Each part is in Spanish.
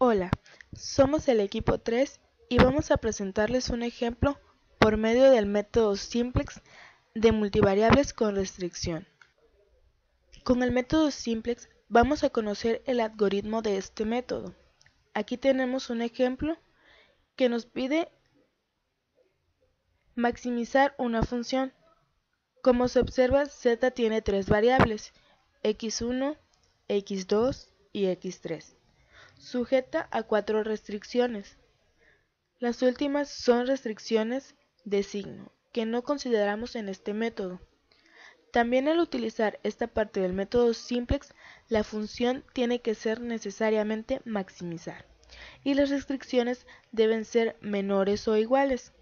Hola, somos el equipo 3 y vamos a presentarles un ejemplo por medio del método simplex de multivariables con restricción. Con el método simplex vamos a conocer el algoritmo de este método. Aquí tenemos un ejemplo que nos pide maximizar una función. Como se observa, z tiene tres variables, x1, x2 y x3, sujeta a cuatro restricciones. Las últimas son restricciones de signo, que no consideramos en este método. También al utilizar esta parte del método simplex, la función tiene que ser necesariamente maximizar, y las restricciones deben ser menores o iguales.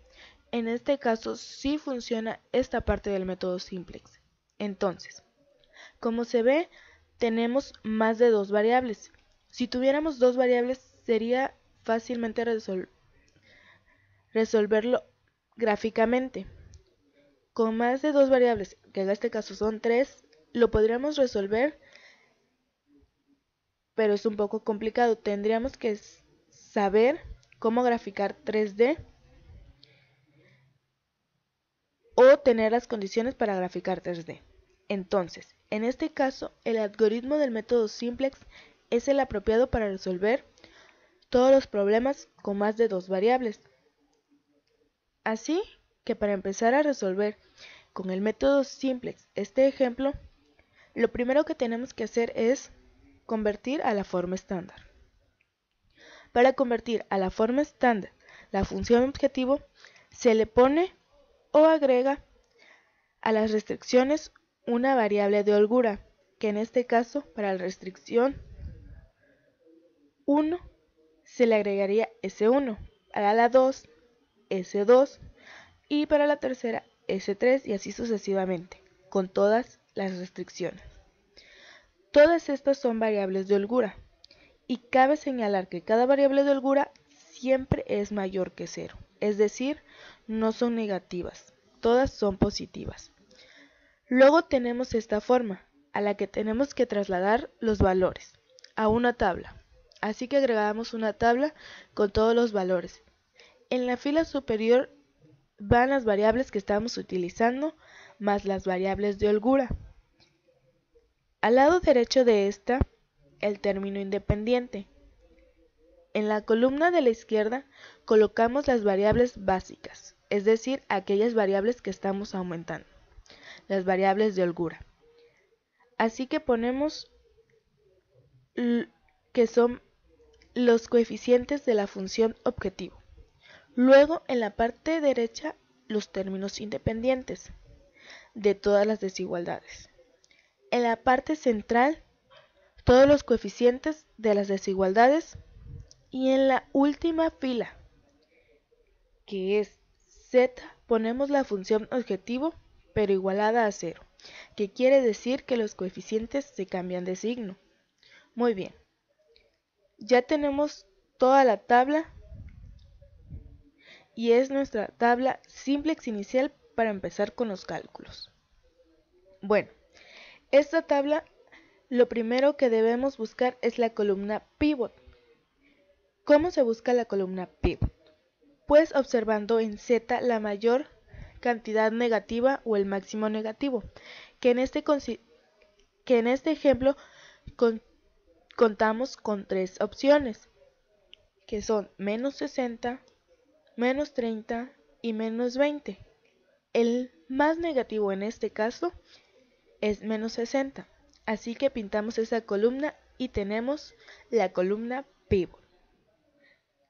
En este caso sí funciona esta parte del método simplex. Entonces, como se ve, tenemos más de dos variables. Si tuviéramos dos variables, sería fácilmente resolverlo gráficamente. Con más de dos variables, que en este caso son tres, lo podríamos resolver, pero es un poco complicado. Tendríamos que saber cómo graficar 3D o tener las condiciones para graficar 3D. Entonces, en este caso, el algoritmo del método simplex es el apropiado para resolver todos los problemas con más de dos variables. Así que para empezar a resolver con el método simplex este ejemplo, lo primero que tenemos que hacer es convertir a la forma estándar. Para convertir a la forma estándar la función objetivo, se le pone o agrega a las restricciones una variable de holgura, que en este caso para la restricción 1 se le agregaría S1, para la 2 S2 y para la tercera S3 y así sucesivamente, con todas las restricciones. Todas estas son variables de holgura y cabe señalar que cada variable de holgura siempre es mayor que 0, es decir, no son negativas, todas son positivas. Luego tenemos esta forma, a la que tenemos que trasladar los valores a una tabla. Así que agregamos una tabla con todos los valores. En la fila superior van las variables que estamos utilizando, más las variables de holgura. Al lado derecho de esta, el término independiente. En la columna de la izquierda colocamos las variables básicas, es decir, aquellas variables que estamos aumentando, las variables de holgura. Así que ponemos que son los coeficientes de la función objetivo. Luego, en la parte derecha, los términos independientes de todas las desigualdades. En la parte central, todos los coeficientes de las desigualdades. Y en la última fila, que es z, ponemos la función objetivo, pero igualada a 0, que quiere decir que los coeficientes se cambian de signo. Muy bien. Ya tenemos toda la tabla y es nuestra tabla simplex inicial para empezar con los cálculos. Bueno, esta tabla lo primero que debemos buscar es la columna pivot. ¿Cómo se busca la columna pivot? Pues observando en Z la mayor cantidad negativa o el máximo negativo, que en este ejemplo contamos con tres opciones, que son menos 60, menos 30 y menos 20. El más negativo en este caso es menos 60, así que pintamos esa columna y tenemos la columna pivot.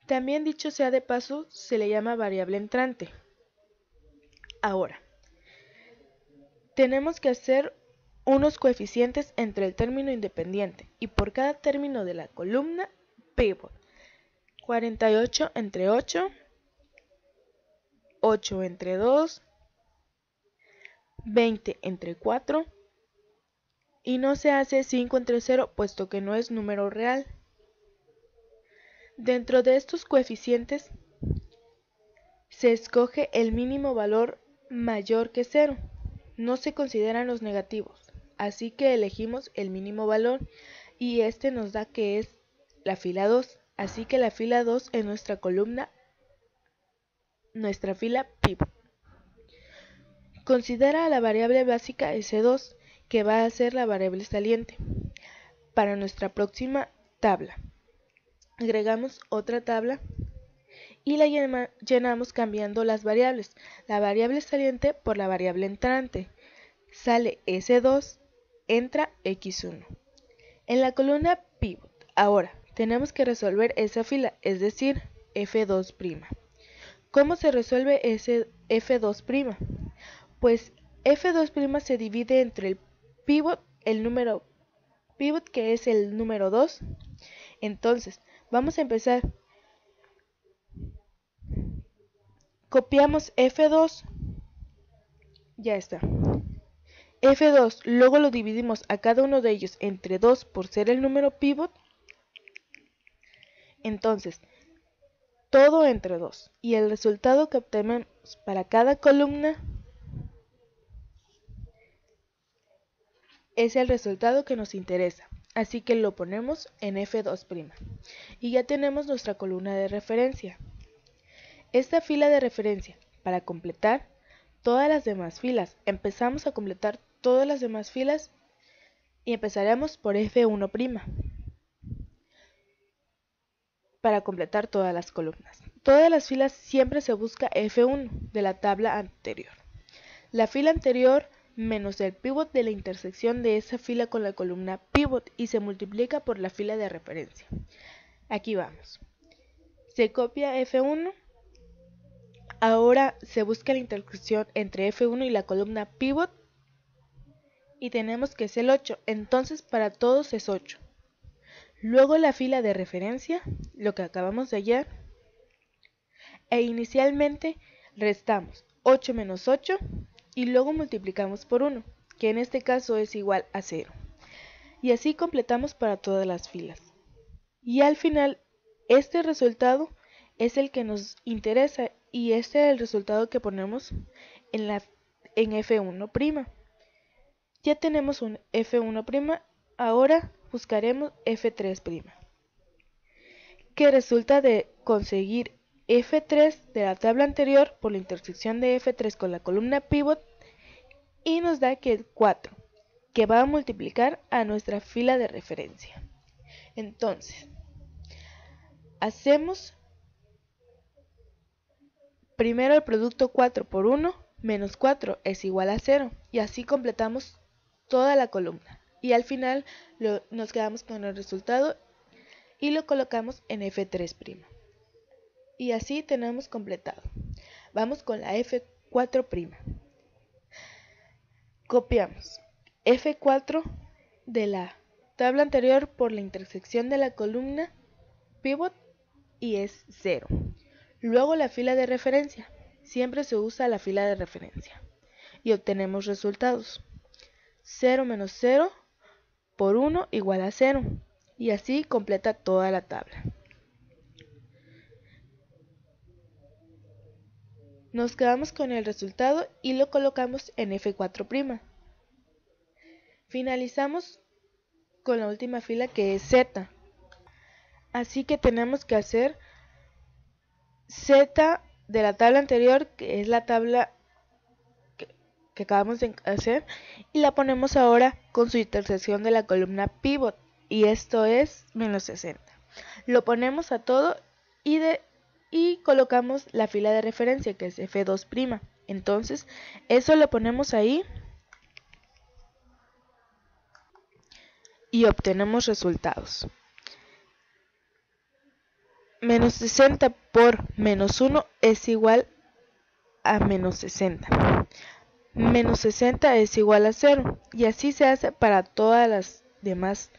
También, dicho sea de paso, se le llama variable entrante. Ahora, tenemos que hacer unos coeficientes entre el término independiente y por cada término de la columna pivot. 48 entre 8, 8 entre 2, 20 entre 4 y no se hace 5 entre 0 puesto que no es número real. Dentro de estos coeficientes se escoge el mínimo valor mayor que 0. No se consideran los negativos, así que elegimos el mínimo valor y este nos da que es la fila 2. así que la fila 2 es nuestra fila pivot. Considera la variable básica S2, que va a ser la variable saliente. Para nuestra próxima tabla, agregamos otra tabla y la llenamos cambiando las variables. La variable saliente por la variable entrante. Sale S2, entra X1. En la columna pivot, ahora tenemos que resolver esa fila, es decir, F2'. ¿Cómo se resuelve ese F2'? Pues F2' se divide entre el pivot, el número pivot que es el número 2. Entonces, vamos a empezar. Copiamos F2, ya está. F2, luego lo dividimos a cada uno de ellos entre 2 por ser el número pivot. Entonces, todo entre 2. Y el resultado que obtenemos para cada columna es el resultado que nos interesa. Así que lo ponemos en F2'. Y ya tenemos nuestra columna de referencia. Esta fila de referencia, para completar todas las demás filas, empezamos a completar todas las demás filas y empezaremos por F1'. Para completar todas las columnas. Todas las filas siempre se busca F1 de la tabla anterior. La fila anterior menos el pivot de la intersección de esa fila con la columna pivot y se multiplica por la fila de referencia. Aquí vamos. Se copia F1. Ahora se busca la intersección entre F1 y la columna pivot y tenemos que es el 8. Entonces para todos es 8. Luego la fila de referencia, lo que acabamos de hallar, e inicialmente restamos 8 menos 8 y luego multiplicamos por 1, que en este caso es igual a 0. Y así completamos para todas las filas. Y al final, este resultado es el que nos interesa y este es el resultado que ponemos en F1'. Ya tenemos un F1', ahora buscaremos F3', que resulta de conseguir F3 de la tabla anterior por la intersección de F3 con la columna pivot y nos da que es 4, que va a multiplicar a nuestra fila de referencia. Entonces, hacemos primero el producto 4 por 1 menos 4 es igual a 0 y así completamos toda la columna. Y al final nos quedamos con el resultado y lo colocamos en F3'. Y así tenemos completado. Vamos con la F4'. Copiamos F4 de la tabla anterior por la intersección de la columna pivot y es 0. Luego la fila de referencia. Siempre se usa la fila de referencia. Y obtenemos resultados. 0 menos 0 por 1 igual a 0. Y así completa toda la tabla. Nos quedamos con el resultado y lo colocamos en F4'. Finalizamos con la última fila que es Z. Así que tenemos que hacer Z de la tabla anterior, que es la tabla que acabamos de hacer, y la ponemos ahora con su intersección de la columna pivot, y esto es menos 60. Lo ponemos a todo y colocamos la fila de referencia, que es F2'. Entonces, eso lo ponemos ahí y obtenemos resultados. Menos 60 por menos 1 es igual a menos 60. Menos 60 es igual a 0. Y así se hace para todas las demás.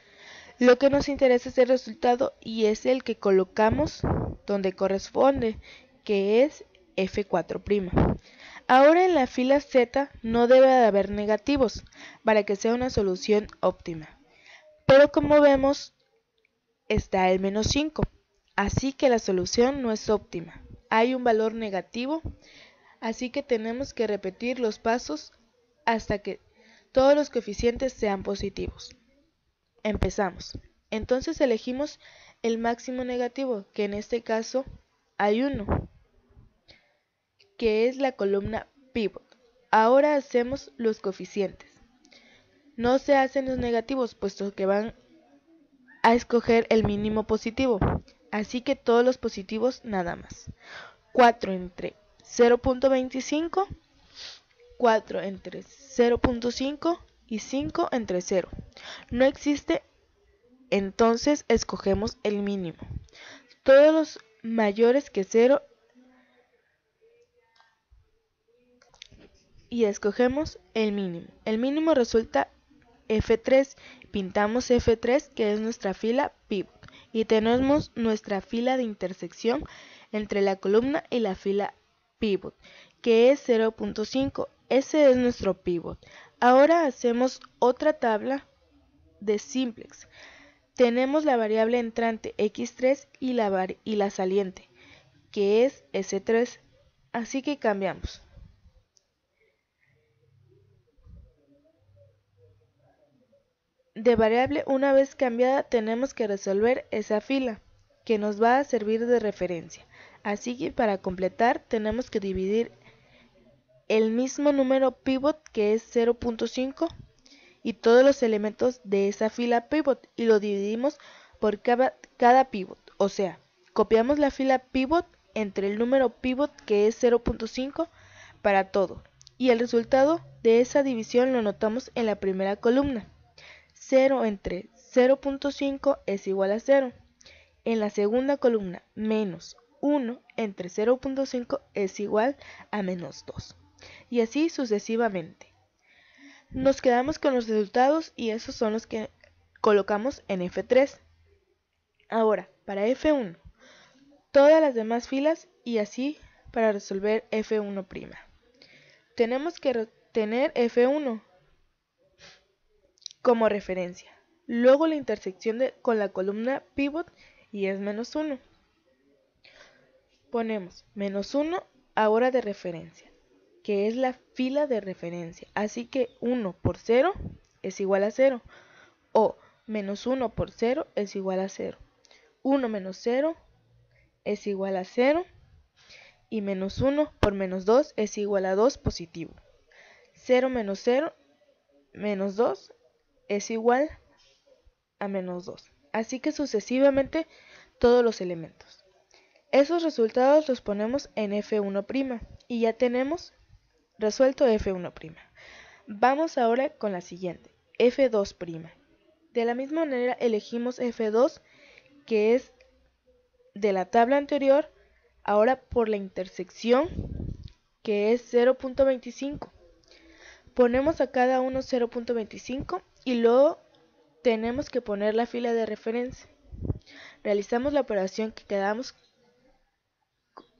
Lo que nos interesa es el resultado y es el que colocamos donde corresponde, que es F4'. Ahora en la fila Z no debe de haber negativos para que sea una solución óptima. Pero como vemos, está el menos 5. Así que la solución no es óptima. Hay un valor negativo, así que tenemos que repetir los pasos hasta que todos los coeficientes sean positivos. Empezamos. Entonces elegimos el máximo negativo, que en este caso hay uno, que es la columna pivot. Ahora hacemos los coeficientes. No se hacen los negativos, puesto que van a escoger el mínimo positivo, así que todos los positivos nada más. 4 entre 0.25, 4 entre 0.5 y 5 entre 0. No existe, entonces escogemos el mínimo. Todos los mayores que 0 y escogemos el mínimo. El mínimo resulta F3. Pintamos F3, que es nuestra fila pivot, y tenemos nuestra fila de intersección entre la columna y la fila pivot, que es 0.5. Ese es nuestro pivot. Ahora hacemos otra tabla de simplex. Tenemos la variable entrante x3 y la saliente, que es S3, así que cambiamos. De variable, una vez cambiada, tenemos que resolver esa fila, que nos va a servir de referencia. Así que para completar tenemos que dividir el mismo número pivot, que es 0.5, y todos los elementos de esa fila pivot, y lo dividimos por cada pivot. O sea, copiamos la fila pivot entre el número pivot, que es 0.5, para todo, y el resultado de esa división lo notamos en la primera columna. 0 entre 0.5 es igual a 0. En la segunda columna, menos 1 entre 0.5 es igual a menos 2. Y así sucesivamente. Nos quedamos con los resultados y esos son los que colocamos en F3. Ahora, para F1, todas las demás filas y así para resolver F1'. Tenemos que tener F1 como referencia. Luego la intersección con la columna pivot y es menos 1. Ponemos menos 1 ahora de referencia, que es la fila de referencia. Así que 1 por 0 es igual a 0. O menos 1 por 0 es igual a 0. 1 menos 0 es igual a 0. Y menos 1 por menos 2 es igual a 2 positivo. 0 menos 0 menos 2 es igual a menos 2. Así que sucesivamente todos los elementos. Esos resultados los ponemos en F1' y ya tenemos resuelto F1'. Vamos ahora con la siguiente, F2'. De la misma manera elegimos F2, que es de la tabla anterior, ahora por la intersección, que es 0.25. Ponemos a cada uno 0.25 y luego tenemos que poner la fila de referencia. Realizamos la operación que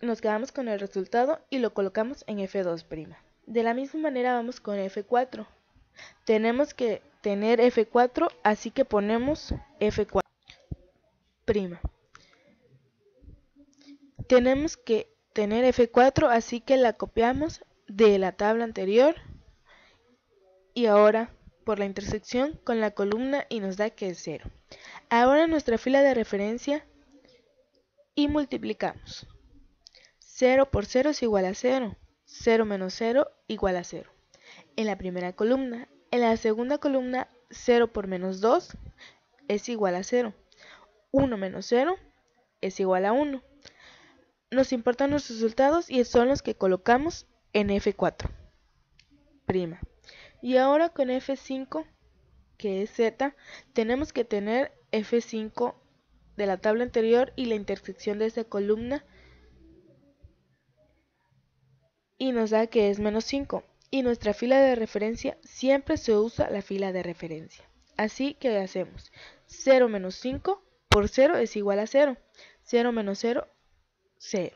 nos quedamos con el resultado y lo colocamos en F2'. De la misma manera vamos con F4. Tenemos que tener F4, así que ponemos F4'. Tenemos que tener F4, así que la copiamos de la tabla anterior y ahora por la intersección con la columna y nos da que es 0. Ahora nuestra fila de referencia y multiplicamos. 0 por 0 es igual a 0. 0 menos 0 igual a 0. En la primera columna. En la segunda columna, 0 por menos 2 es igual a 0. 1 menos 0 es igual a 1. Nos importan los resultados y son los que colocamos en F4'. Y ahora con F5, que es Z, tenemos que tener F5 de la tabla anterior y la intersección de esa columna y nos da que es menos 5. Y nuestra fila de referencia siempre se usa la fila de referencia. Así que hacemos 0 menos 5 por 0 es igual a 0. 0 menos 0, 0.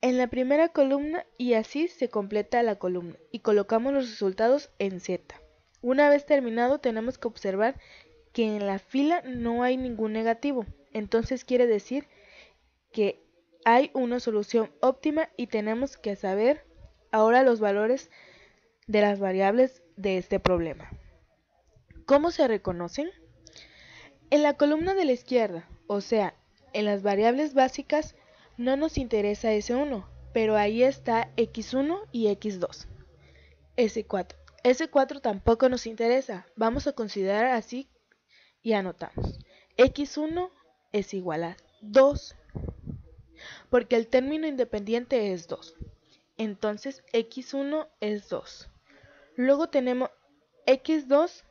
En la primera columna y así se completa la columna y colocamos los resultados en Z. Una vez terminado tenemos que observar que en la fila no hay ningún negativo, entonces quiere decir que hay una solución óptima y tenemos que saber ahora los valores de las variables de este problema. ¿Cómo se reconocen? En la columna de la izquierda O sea, en las variables básicas no nos interesa S1, pero ahí está X1 y X2. S4. S4 tampoco nos interesa, vamos a considerar así y anotamos. X1 es igual a 2, porque el término independiente es 2. Entonces X1 es 2. Luego tenemos X2,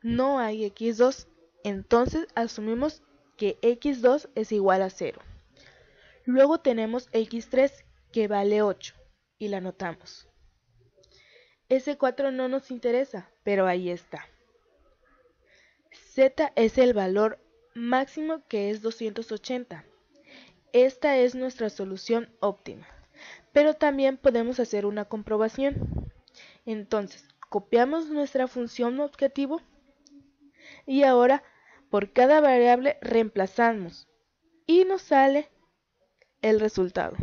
no hay X2, entonces asumimos que X2 es igual a 0. Luego tenemos X3 que vale 8 y la anotamos. S4 no nos interesa, pero ahí está. Z es el valor máximo que es 280. Esta es nuestra solución óptima, pero también podemos hacer una comprobación. Entonces, copiamos nuestra función objetivo y ahora por cada variable reemplazamos y nos sale el resultado,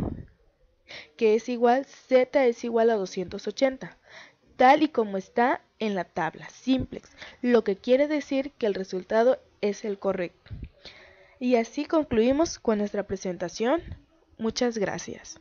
que es igual, Z es igual a 280, tal y como está en la tabla simplex, lo que quiere decir que el resultado es el correcto. Y así concluimos con nuestra presentación. Muchas gracias.